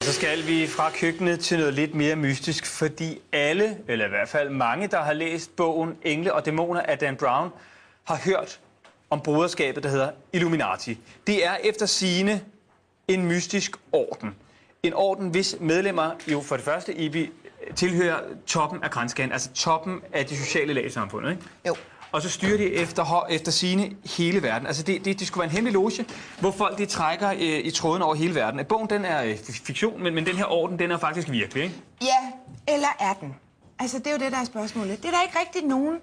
Så skal vi fra køkkenet til noget lidt mere mystisk, fordi alle, eller i hvert fald mange, der har læst bogen Engle og Dæmoner af Dan Brown, har hørt om broderskabet, der hedder Illuminati. Det er efter sigende en mystisk orden. En orden, hvis medlemmer jo for det første, Ibi, tilhører toppen af kranskagen, altså toppen af de sociale lag i samfundet, ikke? Jo. Og så styrer de efter sigende hele verden. Altså det skulle være en hemmelig loge, hvor folk de trækker i tråden over hele verden. Bogen den er fiktion, men den her orden den er faktisk virkelig, ikke? Ja, eller er den? Altså det er jo det, der er spørgsmålet. Det er der ikke rigtig nogen,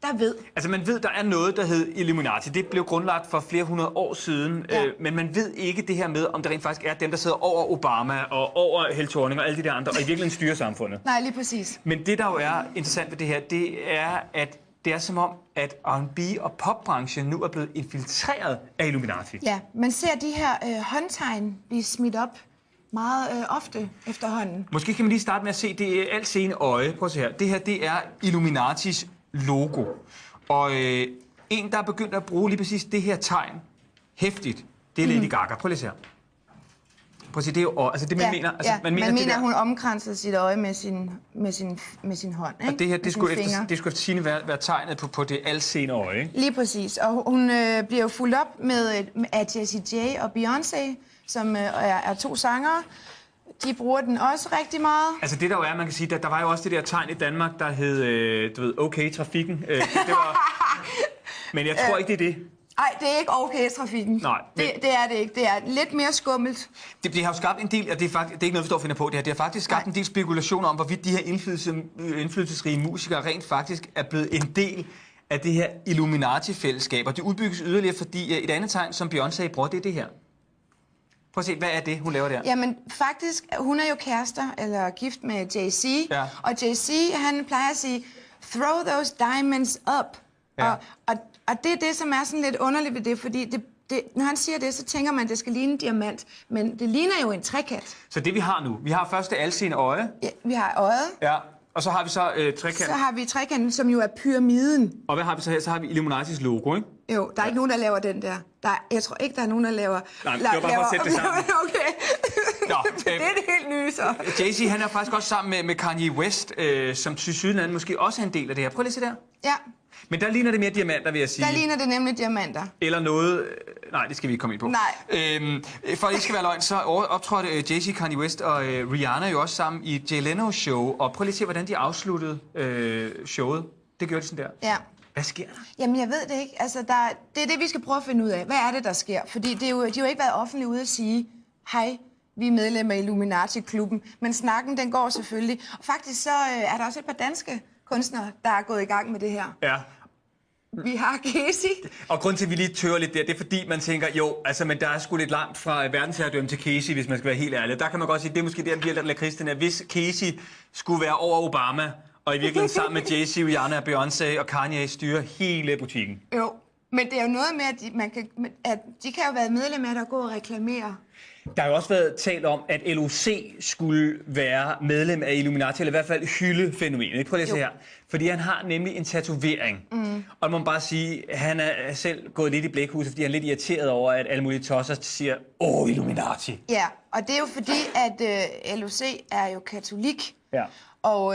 der ved. Altså man ved, der er noget, der hed Illuminati. Det blev grundlagt for flere hundrede år siden, ja. Men man ved ikke det her med, om det rent faktisk er dem, der sidder over Obama og over Helle Thorning og alle de der andre, og i virkeligheden styrer samfundet. Nej, lige præcis. Men det, der jo er interessant ved det her, det er, at det er som om, at R&B og popbranchen nu er blevet infiltreret af Illuminati. Ja, man ser de her håndtegn blive smidt op meget ofte efterhånden. Måske kan man lige starte med at se det altseende øje. Prøv at se her. Det her, det er Illuminatis logo. Og en, der er begyndt at bruge lige præcis det her tegn hæftigt, det er Lady Gaga. Prøv lige at se her. Prøv at se, det er jo, altså det man mener. Altså, man mener det der, hun omkranser sit øje med sin hånd, ikke? Og det her, det skulle efter sigende være tegnet på det altseende øje, ikke? Lige præcis. Og hun bliver jo fulgt op af Jessie J og Beyoncé, som er to sangere. De bruger den også rigtig meget. Altså det der jo er, man kan sige, der var jo også det der tegn i Danmark, der hed, du ved, okay trafikken. Det var, men jeg tror ikke, det er det. Nej, det er ikke okay trafikken. Nej. Men det er det ikke. Det er lidt mere skummelt. Det har jo skabt en del, og det er ikke noget, vi står og finder på det her. Det har faktisk skabt en del spekulationer om, hvorvidt de her indflydelsesrige musikere rent faktisk er blevet en del af det her Illuminati-fællesskab. Og det udbygges yderligere, fordi et andet tegn, som Beyoncé bruger, det er det her. Prøv at se, hvad er det, hun laver der? Jamen, faktisk, hun er jo kærester, eller gift med Jay-Z. Ja. Og Jay-Z, han plejer at sige, throw those diamonds up. Ja. Og det er det, som er sådan lidt underligt ved det, fordi når han siger det, så tænker man, at det skal ligne en diamant. Men det ligner jo en trekant. Så det vi har nu, vi har først det alseende øje. Ja, vi har øjet. Ja, og så har vi så trekanten. Så har vi trekanten, som jo er pyramiden. Og hvad har vi så her? Så har vi Illuminatis logo, ikke? Jo, der er ikke nogen, der laver den der. Jeg tror ikke, der er nogen, der laver... Nej, det var bare for at sætte det sammen. Okay. Nå, det er det helt nye, så. Jay-Z, han er faktisk også sammen med Kanye West, som til sydenlande måske også er en del af det her. Prøv lige at se der. Ja. Men der ligner det mere diamanter, vil jeg sige. Der ligner det nemlig diamanter. Eller noget... Nej, det skal vi ikke komme ind på. Nej. For at det ikke skal være løgn, så optrådte Jay-Z, Kanye West og Rihanna jo også sammen i Jay Leno's show. Og prøv lige at se, hvordan de afsluttede showet. Det gjorde de sådan der. Ja. Hvad sker der? Jamen, jeg ved det ikke. Altså, det er det, vi skal prøve at finde ud af. Hvad er det, der sker? Fordi de har jo ikke været offentlige ude at sige, hej, vi er medlemmer af Illuminati-klubben. Men snakken, den går selvfølgelig. Og faktisk så er der også et par danske kunstnere, der er gået i gang med det her. Ja. Vi har Casey. Og grund til, at vi lige tøver lidt der, det er fordi, man tænker, jo, altså, men der er sgu lidt langt fra verdensherredømme til Casey, hvis man skal være helt ærlig. Der kan man godt sige, det er måske der, bliver lidt Christian, at hvis Casey skulle være over Obama, og i virkeligheden sammen med Jay-Z, Rihanna, Beyoncé og Kanye styrer hele butikken. Jo, men det er jo noget med, at de kan jo være medlem af, der går og reklamerer. Der har jo også været talt om, at LOC skulle være medlem af Illuminati, eller i hvert fald hylde fænomenet. Prøv lige at se her. Fordi han har nemlig en tatovering. Og man må bare sige, at han er selv gået lidt i blækhuset, fordi han er lidt irriteret over, at alle mulige tosser siger, Illuminati. Ja, og det er jo fordi, at LOC er jo katolik. Ja. Og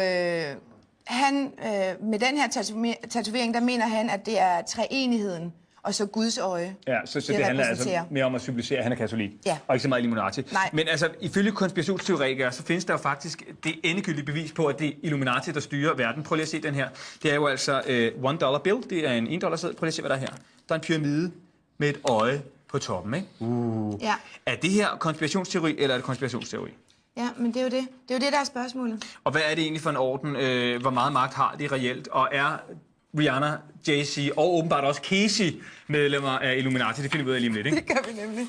han, med den her tatovering, der mener han, at det er treenigheden. Og så Guds øje. Ja, så det handler altså mere om at symbolisere, at han er katolik. Ja. Og ikke så meget Illuminati. Nej. Men altså, ifølge konspirationsteoretikere, så findes der jo faktisk det endegyldige bevis på, at det er Illuminati, der styrer verden. Prøv lige at se den her. Det er jo altså $1 bill. Det er en $1 seddel. Prøv lige at se, hvad der er her. Der er en pyramide med et øje på toppen, ikke? Ja. Er det her konspirationsteori, eller er det konspirationsteori? Ja, men det er jo det. Det er jo det, der er spørgsmålet. Og hvad er det egentlig for en orden? Hvor meget magt har de reelt? Og er Rihanna, Jay-Z og åbenbart også Casey medlemmer af Illuminati? Det finder vi ud af lige om lidt, ikke? Det gør vi nemlig.